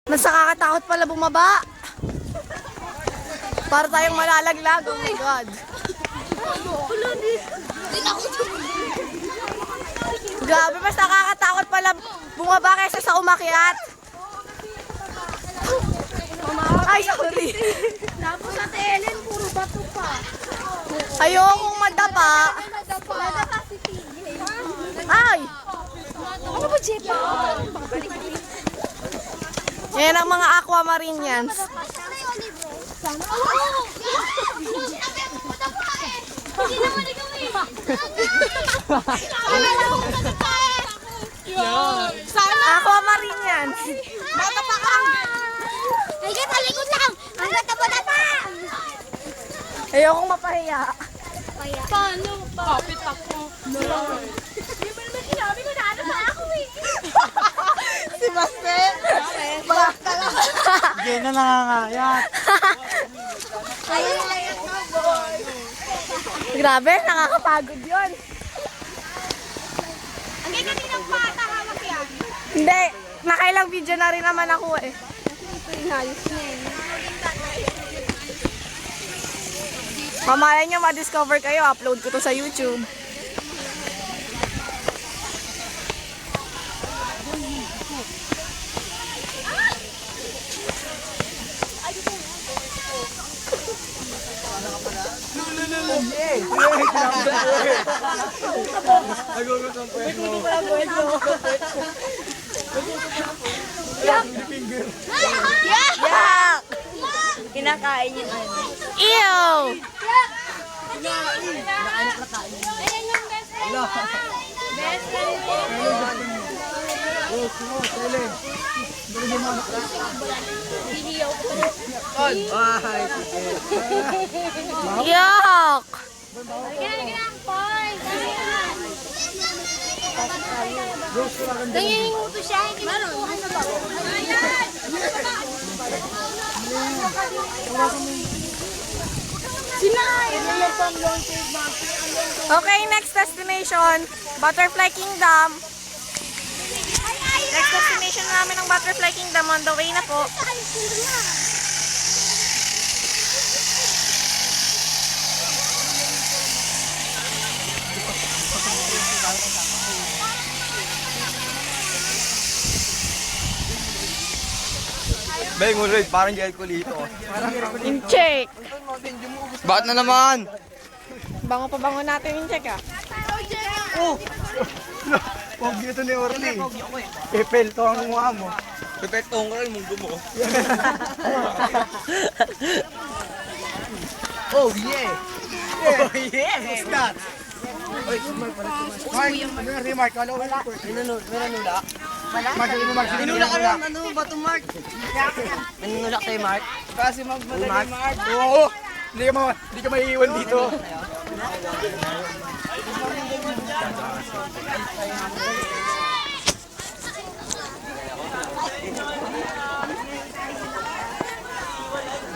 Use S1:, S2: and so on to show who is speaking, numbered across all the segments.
S1: Mas nakakatakot pala bumaba. Para tayong malalaglag. Oh my God. Grabe, mas nakakatakot pala bumaba kaysa sa umakyat. Ay, sorry.
S2: Tapos sa Ellen, puro bato pa.
S1: Ayokong madapa.
S2: Nadapa si TJ.
S1: Ay!
S2: Ano ba, Jepa?
S1: Yan ang mga aquamarinians.
S2: Sana. Oo! Sinabi mo madapa eh! Hindi naman ikaw eh! Akala mo madapa eh!
S1: Sana aquamarinians.
S2: Madapa ka! Ay, talikod lang! Ang ganda mo na pa!
S1: Ayokong mapahiya.
S2: Paano pa? Kapit ako. No. Di ba naman sinabi ko na ano pa ako eh?
S1: Si Baste. Bakit ka lang.
S3: Hindi na nangangayat.
S1: Grabe, nakakapagod yun.
S2: Ang ganda din ng pata, hawak yan.
S1: Hindi, nakailang video na rin naman ako eh.
S2: Inayos niya eh.
S1: Mamaya nyo ma-discover kayo, upload ko to sa YouTube. Yak!
S2: Kinakain yung ano.
S1: Ew!
S2: Ayan yung best friend mo. Best friend mo.
S1: Yak!
S2: Ganyan, boy. Ganyan. Ganyan yung uto siya. Hindi mo nakuha sa bako.
S1: Okay, next destination, Butterfly Kingdom. Next destination namin ng Butterfly Kingdom, on the way na po.
S3: Beng, ulit, parang gel ko dito.
S1: In-check.
S3: Bakit na naman?
S1: Bango pa bango natin in-check ah.
S3: Oh! Huwag dito ni Orly. Pepelto ang mukha mo. Pepelto ang rin, munggo mo. Oh yeah! Oh yeah! What's that? Mark, ano yung remark? Wala, wala. Minanula. Mark, ano Mark? Minula ka lang. Ano ba ito, Mark? Minanula kayo, Mark? Kasi magmadali, Mark. Oo! Hindi ka maiiwan dito.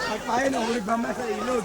S3: Pagpayo na, hulig ba sa ilog?